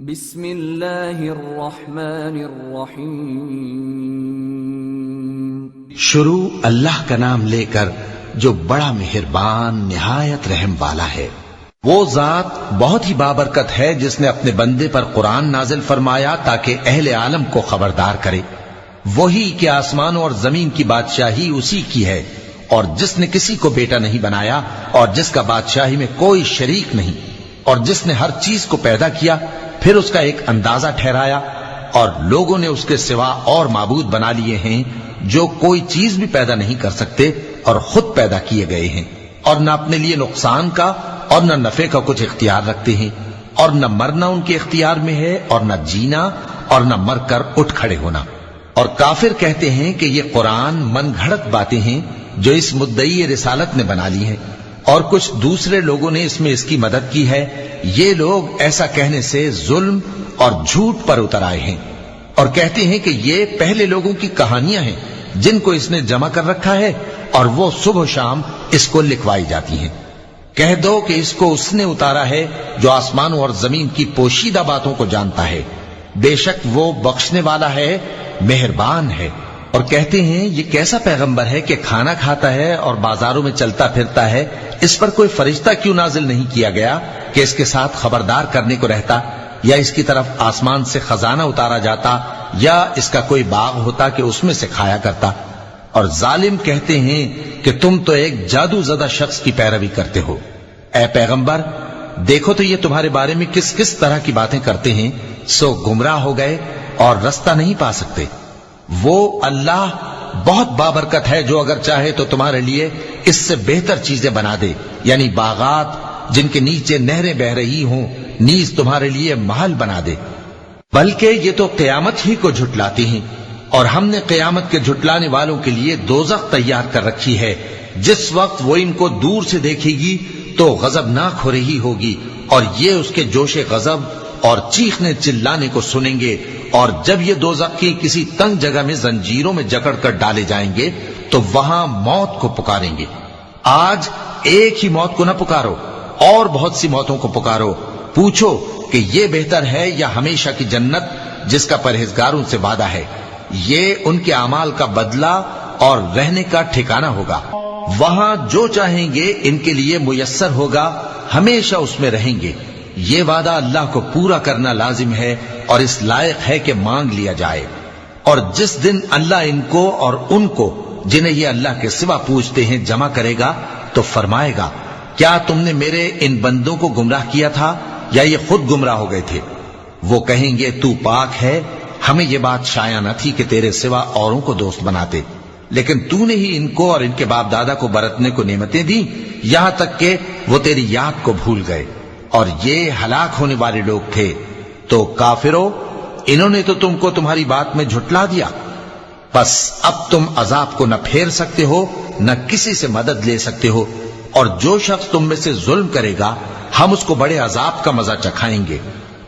بسم اللہ الرحمن الرحیم۔ شروع اللہ کا نام لے کر جو بڑا مہربان نہایت رحم والا ہے۔ وہ ذات بہت ہی بابرکت ہے جس نے اپنے بندے پر قرآن نازل فرمایا تاکہ اہل عالم کو خبردار کرے۔ وہی کہ آسمانوں اور زمین کی بادشاہی اسی کی ہے، اور جس نے کسی کو بیٹا نہیں بنایا اور جس کا بادشاہی میں کوئی شریک نہیں، اور جس نے ہر چیز کو پیدا کیا پھر اس کا ایک اندازہ ٹھہرایا، اور لوگوں نے اس کے سوا اور معبود بنا لیے ہیں جو کوئی چیز بھی پیدا نہیں کر سکتے اور خود پیدا کیے گئے ہیں، اور نہ اپنے لیے نقصان کا اور نہ نفع کا کچھ اختیار رکھتے ہیں، اور نہ مرنا ان کے اختیار میں ہے اور نہ جینا اور نہ مر کر اٹھ کھڑے ہونا۔ اور کافر کہتے ہیں کہ یہ قرآن من گھڑت باتیں ہیں جو اس مدعی رسالت نے بنا لی ہیں، اور کچھ دوسرے لوگوں نے اس میں اس کی مدد کی ہے۔ یہ لوگ ایسا کہنے سے ظلم اور جھوٹ پر اتر آئے ہیں، اور کہتے ہیں کہ یہ پہلے لوگوں کی کہانیاں ہیں جن کو اس نے جمع کر رکھا ہے، اور وہ صبح و شام اس کو لکھوائی جاتی ہیں۔ کہہ دو کہ اس کو اس نے اتارا ہے جو آسمانوں اور زمین کی پوشیدہ باتوں کو جانتا ہے، بے شک وہ بخشنے والا ہے، مہربان ہے۔ اور کہتے ہیں یہ کیسا پیغمبر ہے کہ کھانا کھاتا ہے اور بازاروں میں چلتا پھرتا ہے، اس پر کوئی فرشتہ کیوں نازل نہیں کیا گیا کہ اس کے ساتھ خبردار کرنے کو رہتا، یا اس کی طرف آسمان سے خزانہ اتارا جاتا، یا اس کا کوئی باغ ہوتا کہ اس میں سے کھایا کرتا۔ اور ظالم کہتے ہیں کہ تم تو ایک جادو زدہ شخص کی پیروی کرتے ہو۔ اے پیغمبر دیکھو تو یہ تمہارے بارے میں کس کس طرح کی باتیں کرتے ہیں، سو گمراہ ہو گئے اور رستہ نہیں پا سکتے۔ وہ اللہ بہت بابرکت ہے جو اگر چاہے تو تمہارے لیے اس سے بہتر چیزیں بنا دے، یعنی باغات جن کے نیچے نہریں بہ رہی ہوں، نیز تمہارے لیے محل بنا دے۔ بلکہ یہ تو قیامت ہی کو جھٹلاتی ہیں، اور ہم نے قیامت کے جھٹلانے والوں کے لیے دوزخ تیار کر رکھی ہے، جس وقت وہ ان کو دور سے دیکھے گی تو غضبناک ہو رہی ہوگی، اور یہ اس کے جوش غضب اور چیخنے چلانے کو سنیں گے۔ اور جب یہ دوزخ کی کسی تنگ جگہ میں زنجیروں میں جکڑ کر ڈالے جائیں گے تو وہاں موت کو پکاریں گے۔ آج ایک ہی موت کو نہ پکارو، اور بہت سی موتوں کو پکارو، پوچھو کہ یہ بہتر ہے یا ہمیشہ کی جنت جس کا پرہیزگاروں سے وعدہ ہے۔ یہ ان کے اعمال کا بدلہ اور رہنے کا ٹھکانہ ہوگا، وہاں جو چاہیں گے ان کے لیے میسر ہوگا، ہمیشہ اس میں رہیں گے۔ یہ وعدہ اللہ کو پورا کرنا لازم ہے اور اس لائق ہے کہ مانگ لیا جائے۔ اور جس دن اللہ ان کو اور ان کو جنہیں یہ اللہ کے سوا پوچھتے ہیں جمع کرے گا تو فرمائے گا، کیا تم نے میرے ان بندوں کو گمراہ کیا تھا یا یہ خود گمراہ ہو گئے تھے؟ وہ کہیں گے تو پاک ہے، ہمیں یہ بات شایع نہ تھی کہ تیرے سوا اوروں کو دوست بناتے، لیکن تو نے ہی ان کو اور ان کے باپ دادا کو برتنے کو نعمتیں دی، یہاں تک کہ وہ تیری یاد کو بھول گئے، اور یہ ہلاک ہونے والے لوگ تھے۔ تو کافرو، انہوں نے تو تم کو تمہاری بات میں جھٹلا دیا، بس اب تم عذاب کو نہ پھیر سکتے ہو نہ کسی سے مدد لے سکتے ہو، اور جو شخص تم میں سے ظلم کرے گا ہم اس کو بڑے عذاب کا مزہ چکھائیں گے۔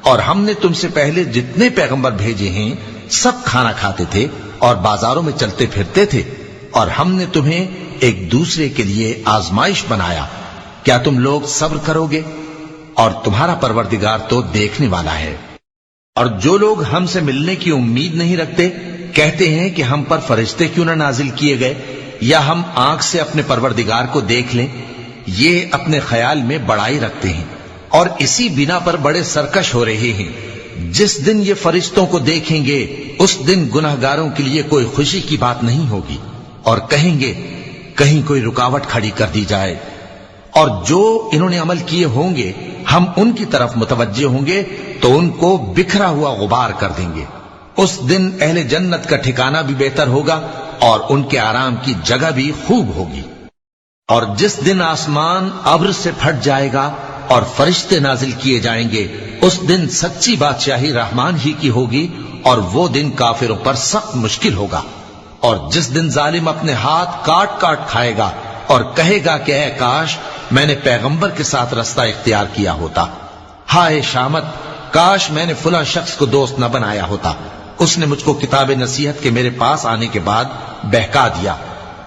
اور ہم نے تم سے پہلے جتنے پیغمبر بھیجے ہیں سب کھانا کھاتے تھے اور بازاروں میں چلتے پھرتے تھے، اور ہم نے تمہیں ایک دوسرے کے لیے آزمائش بنایا، کیا تم لوگ صبر کرو گے؟ اور تمہارا پروردگار تو دیکھنے والا ہے۔ اور جو لوگ ہم سے ملنے کی امید نہیں رکھتے کہتے ہیں کہ ہم پر فرشتے کیوں نہ نازل کیے گئے، یا ہم آنکھ سے اپنے پروردگار کو دیکھ لیں۔ یہ اپنے خیال میں بڑائی رکھتے ہیں اور اسی بنا پر بڑے سرکش ہو رہے ہیں۔ جس دن یہ فرشتوں کو دیکھیں گے اس دن گناہگاروں کے لیے کوئی خوشی کی بات نہیں ہوگی، اور کہیں گے کہیں کوئی رکاوٹ کھڑی کر دی جائے۔ اور جو انہوں نے عمل کیے ہوں گے ہم ان کی طرف متوجہ ہوں گے تو ان کو بکھرا ہوا غبار کر دیں گے۔ اس دن اہل جنت کا ٹھکانہ بھی بہتر ہوگا اور ان کے آرام کی جگہ بھی خوب ہوگی۔ اور جس دن آسمان ابر سے پھٹ جائے گا اور فرشتے نازل کیے جائیں گے اس دن سچی بادشاہی رحمان ہی کی ہوگی، اور وہ دن کافروں پر سخت مشکل ہوگا۔ اور جس دن ظالم اپنے ہاتھ کاٹ کاٹ کھائے گا اور کہے گا کہ اے کاش میں نے پیغمبر کے ساتھ رستہ اختیار کیا ہوتا، ہائے شامت کاش میں نے فلاں شخص کو دوست نہ بنایا ہوتا، اس نے مجھ کو کتاب نصیحت کے میرے پاس آنے کے بعد بہکا دیا۔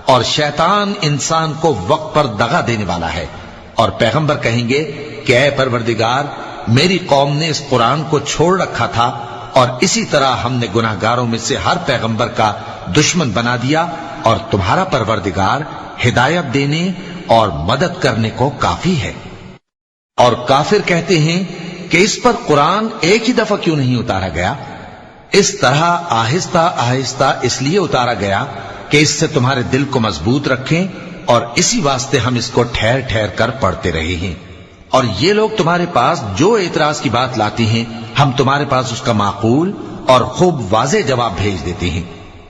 اور شیطان انسان کو وقت پر دغا دینے والا ہے۔ اور پیغمبر کہیں گے کہ اے پروردگار میری قوم نے اس قرآن کو چھوڑ رکھا تھا اور اسی طرح ہم نے گناہگاروں میں سے ہر پیغمبر کا دشمن بنا دیا، اور تمہارا پروردگار ہدایت دینے اور مدد کرنے کو کافی ہے۔ اور کافر کہتے ہیں کہ اس پر قرآن ایک ہی دفعہ کیوں نہیں اتارا گیا؟ اس طرح آہستہ آہستہ اس لیے اتارا گیا کہ اس سے تمہارے دل کو مضبوط رکھیں، اور اسی واسطے ہم اس کو ٹھہر ٹھہر کر پڑھتے رہے ہیں۔ اور یہ لوگ تمہارے پاس جو اعتراض کی بات لاتی ہیں، ہم تمہارے پاس اس کا معقول اور خوب واضح جواب بھیج دیتے ہیں۔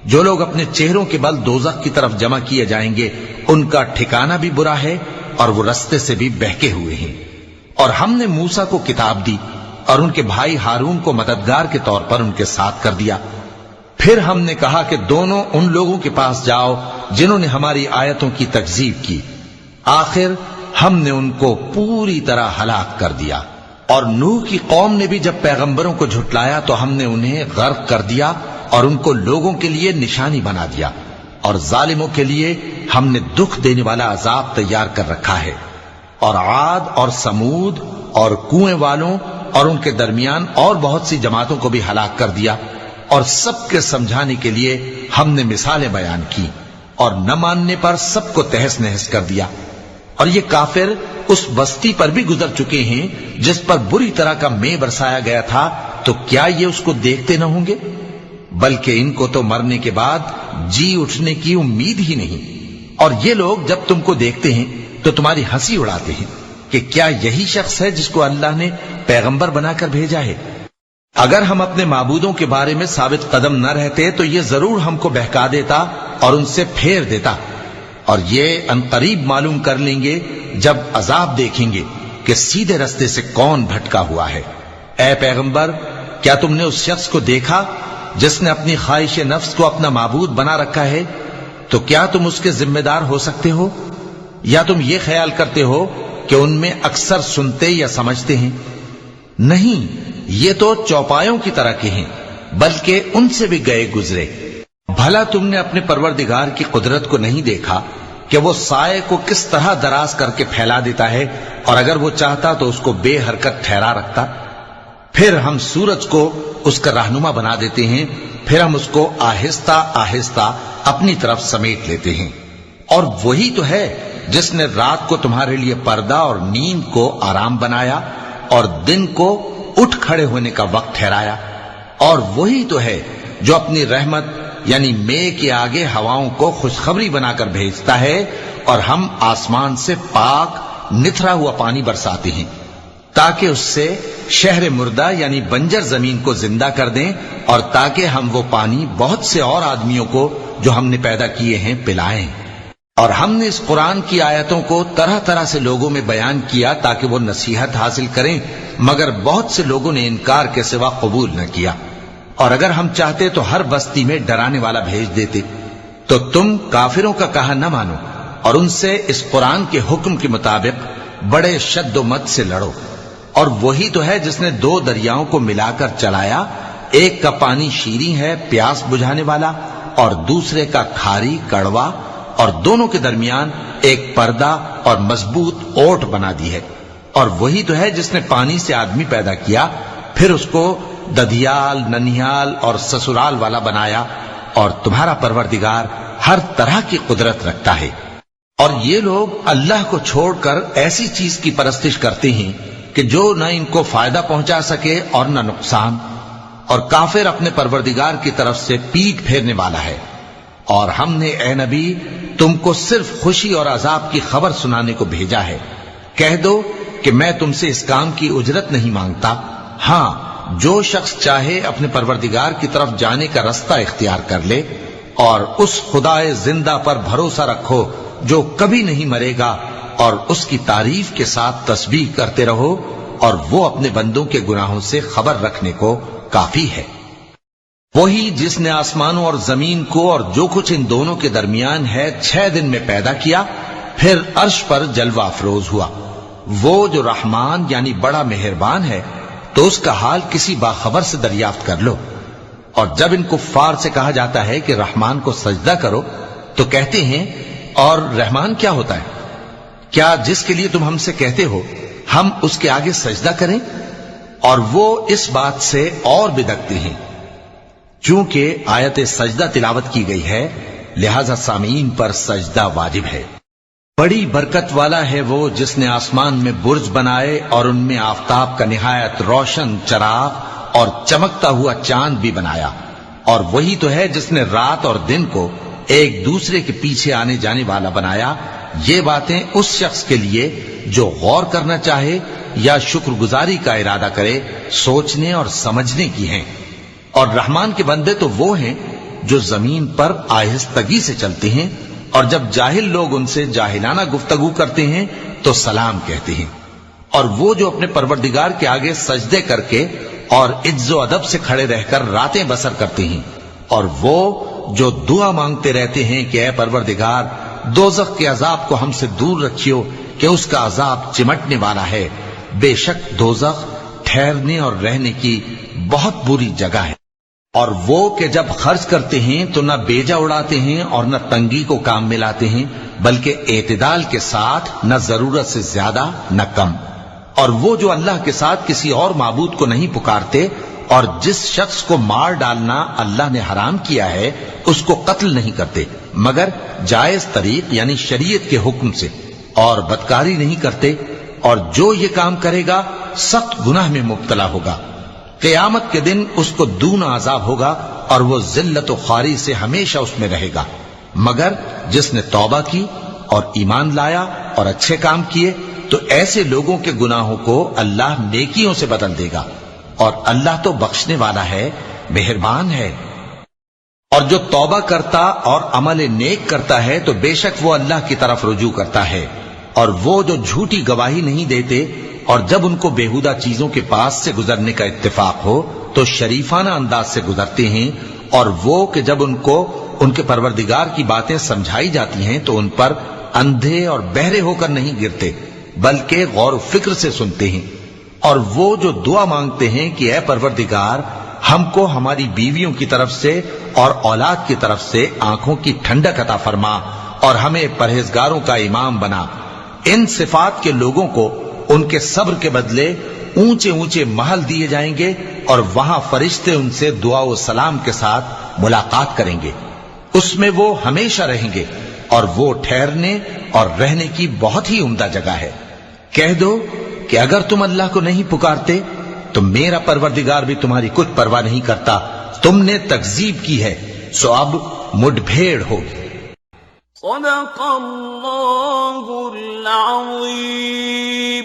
جو لوگ اپنے چہروں کے بل دوزخ کی طرف جمع کیے جائیں گے، ان کا ٹھکانہ بھی برا ہے اور وہ رستے سے بھی بہکے ہوئے ہیں۔ اور ہم نے موسیٰ کو کتاب دی اور ان کے بھائی ہارون کو مددگار کے طور پر ان کے ساتھ کر دیا۔ پھر ہم نے کہا کہ دونوں ان لوگوں کے پاس جاؤ جنہوں نے ہماری آیتوں کی تکذیب کی، آخر ہم نے ان کو پوری طرح ہلاک کر دیا۔ اور نوح کی قوم نے بھی جب پیغمبروں کو جھٹلایا تو ہم نے انہیں غرق کر دیا اور ان کو لوگوں کے لیے نشانی بنا دیا، اور ظالموں کے لیے ہم نے دکھ دینے والا عذاب تیار کر رکھا ہے۔ اور عاد اور سمود اور کنویں والوں اور ان کے درمیان اور بہت سی جماعتوں کو بھی ہلاک کر دیا، اور سب کے سمجھانے کے لیے ہم نے مثالیں بیان کی، اور نہ ماننے پر سب کو تہس نہس کر دیا۔ اور یہ کافر اس بستی پر بھی گزر چکے ہیں جس پر بری طرح کا مے برسایا گیا تھا، تو کیا یہ اس کو دیکھتے نہ ہوں گے؟ بلکہ ان کو تو مرنے کے بعد جی اٹھنے کی امید ہی نہیں۔ اور یہ لوگ جب تم کو دیکھتے ہیں تو تمہاری ہنسی اڑاتے ہیں کہ کیا یہی شخص ہے جس کو اللہ نے پیغمبر بنا کر بھیجا ہے؟ اگر ہم اپنے معبودوں کے بارے میں ثابت قدم نہ رہتے تو یہ ضرور ہم کو بہکا دیتا اور ان سے پھیر دیتا، اور یہ انقریب معلوم کر لیں گے جب عذاب دیکھیں گے کہ سیدھے رستے سے کون بھٹکا ہوا ہے۔ اے پیغمبر، کیا تم نے اس شخص کو دیکھا جس نے اپنی خواہش نفس کو اپنا معبود بنا رکھا ہے؟ تو کیا تم اس کے ذمہ دار ہو سکتے ہو؟ یا تم یہ خیال کرتے ہو کہ ان میں اکثر سنتے یا سمجھتے ہیں؟ نہیں، یہ تو چوپایوں کی طرح کے ہیں، بلکہ ان سے بھی گئے گزرے۔ بھلا تم نے اپنے پروردگار کی قدرت کو نہیں دیکھا کہ وہ سائے کو کس طرح دراز کر کے پھیلا دیتا ہے، اور اگر وہ چاہتا تو اس کو بے حرکت ٹھہرا رکھتا؟ پھر ہم سورج کو اس کا رہنما بنا دیتے ہیں، پھر ہم اس کو آہستہ آہستہ اپنی طرف سمیٹ لیتے ہیں۔ اور وہی تو ہے جس نے رات کو تمہارے لیے پردہ اور نیند کو آرام بنایا اور دن کو اٹھ کھڑے ہونے کا وقت ٹھہرایا۔ اور وہی تو ہے جو اپنی رحمت یعنی مے کے آگے ہواؤں کو خوشخبری بنا کر بھیجتا ہے، اور ہم آسمان سے پاک نتھرا ہوا پانی برساتے ہیں تاکہ اس سے شہر مردہ یعنی بنجر زمین کو زندہ کر دیں، اور تاکہ ہم وہ پانی بہت سے اور آدمیوں کو جو ہم نے پیدا کیے ہیں پلائیں۔ اور ہم نے اس قرآن کی آیتوں کو طرح طرح سے لوگوں میں بیان کیا تاکہ وہ نصیحت حاصل کریں، مگر بہت سے لوگوں نے انکار کے سوا قبول نہ کیا۔ اور اگر ہم چاہتے تو ہر بستی میں ڈرانے والا بھیج دیتے، تو تم کافروں کا کہا نہ مانو اور ان سے اس قرآن کے حکم کے مطابق بڑے شد و مت سے لڑو۔ اور وہی تو ہے جس نے دو دریاؤں کو ملا کر چلایا، ایک کا پانی شیریں ہے پیاس بجھانے والا، اور دوسرے کا کھاری کڑوا، اور دونوں کے درمیان ایک پردہ اور مضبوط اوٹ بنا دی ہے۔ اور وہی تو ہے جس نے پانی سے آدمی پیدا کیا، پھر اس کو ددیال، ننیال اور سسرال والا بنایا، اور تمہارا پروردگار ہر طرح کی قدرت رکھتا ہے۔ اور یہ لوگ اللہ کو چھوڑ کر ایسی چیز کی پرستش کرتے ہیں کہ جو نہ ان کو فائدہ پہنچا سکے اور نہ نقصان، اور کافر اپنے پروردگار کی طرف سے پیٹ پھیرنے والا ہے۔ اور ہم نے اے نبی تم کو صرف خوشی اور عذاب کی خبر سنانے کو بھیجا ہے۔ کہہ دو کہ میں تم سے اس کام کی اجرت نہیں مانگتا، ہاں جو شخص چاہے اپنے پروردگار کی طرف جانے کا رستہ اختیار کر لے، اور اس خدائے زندہ پر بھروسہ رکھو جو کبھی نہیں مرے گا، اور اس کی تعریف کے ساتھ تسبیح کرتے رہو، اور وہ اپنے بندوں کے گناہوں سے خبر رکھنے کو کافی ہے۔ وہی جس نے آسمانوں اور زمین کو اور جو کچھ ان دونوں کے درمیان ہے 6 دن میں پیدا کیا، پھر عرش پر جلوہ افروز ہوا۔ وہ جو رحمان یعنی بڑا مہربان ہے، تو اس کا حال کسی باخبر سے دریافت کر لو۔ اور جب ان کفار سے کہا جاتا ہے کہ رحمان کو سجدہ کرو، تو کہتے ہیں اور رحمان کیا ہوتا ہے؟ کیا جس کے لیے تم ہم سے کہتے ہو ہم اس کے آگے سجدہ کریں؟ اور وہ اس بات سے اور بدکتے ہیں چونکہ آیت سجدہ تلاوت کی گئی ہے، لہذا سامعین پر سجدہ واجب ہے۔ بڑی برکت والا ہے وہ جس نے آسمان میں برج بنائے اور ان میں آفتاب کا نہایت روشن چراغ اور چمکتا ہوا چاند بھی بنایا، اور وہی تو ہے جس نے رات اور دن کو ایک دوسرے کے پیچھے آنے جانے والا بنایا۔ یہ باتیں اس شخص کے لیے جو غور کرنا چاہے یا شکر گزاری کا ارادہ کرے سوچنے اور سمجھنے کی ہیں۔ اور رحمان کے بندے تو وہ ہیں جو زمین پر آہستگی سے چلتے ہیں، اور جب جاہل لوگ ان سے جاہلانہ گفتگو کرتے ہیں تو سلام کہتے ہیں۔ اور وہ جو اپنے پروردگار کے آگے سجدے کر کے اور عز و ادب سے کھڑے رہ کر راتیں بسر کرتے ہیں، اور وہ جو دعا مانگتے رہتے ہیں کہ اے پروردگار دوزخ کے عذاب کو ہم سے دور رکھیو کہ اس کا عذاب چمٹنے والا ہے، بے شک دوزخ ٹھہرنے اور رہنے کی بہت بری جگہ ہے۔ اور وہ کہ جب خرچ کرتے ہیں تو نہ بیجا اڑاتے ہیں اور نہ تنگی کو کام میں لاتے ہیں، بلکہ اعتدال کے ساتھ، نہ ضرورت سے زیادہ نہ کم۔ اور وہ جو اللہ کے ساتھ کسی اور معبود کو نہیں پکارتے، اور جس شخص کو مار ڈالنا اللہ نے حرام کیا ہے اس کو قتل نہیں کرتے مگر جائز طریق یعنی شریعت کے حکم سے، اور بدکاری نہیں کرتے، اور جو یہ کام کرے گا سخت گناہ میں مبتلا ہوگا۔ قیامت کے دن اس کو دونا عذاب ہوگا اور وہ ذلت و خواری سے ہمیشہ اس میں رہے گا، مگر جس نے توبہ کی اور ایمان لایا اور اچھے کام کیے تو ایسے لوگوں کے گناہوں کو اللہ نیکیوں سے بدل دے گا، اور اللہ تو بخشنے والا ہے، مہربان ہے۔ اور جو توبہ کرتا اور عمل نیک کرتا ہے تو بے شک وہ اللہ کی طرف رجوع کرتا ہے۔ اور وہ جو جھوٹی گواہی نہیں دیتے اور جب ان کو بےہودہ چیزوں کے پاس سے گزرنے کا اتفاق ہو تو شریفانہ انداز سے گزرتے ہیں، اور وہ کہ جب ان کو ان کے پروردگار کی باتیں سمجھائی جاتی ہیں تو ان پر اندھے اور بہرے ہو کر نہیں گرتے بلکہ غور و فکر سے سنتے ہیں۔ اور وہ جو دعا مانگتے ہیں کہ اے پروردگار ہم کو ہماری بیویوں کی طرف سے اور اولاد کی طرف سے آنکھوں کی ٹھنڈک عطا فرما اور ہمیں پرہیزگاروں کا امام بنا، ان صفات کے لوگوں کو ان کے صبر کے بدلے اونچے اونچے محل دیے جائیں گے، اور وہاں فرشتے ان سے دعا و سلام کے ساتھ ملاقات کریں گے، اس میں وہ ہمیشہ رہیں گے، اور وہ ٹھہرنے اور رہنے کی بہت ہی عمدہ جگہ ہے۔ کہہ دو کہ اگر تم اللہ کو نہیں پکارتے تو میرا پروردگار بھی تمہاری کچھ پرواہ نہیں کرتا، تم نے تکذیب کی ہے سو اب مڈ بھیڑ ہوگی۔ صدق اللہ العظیم۔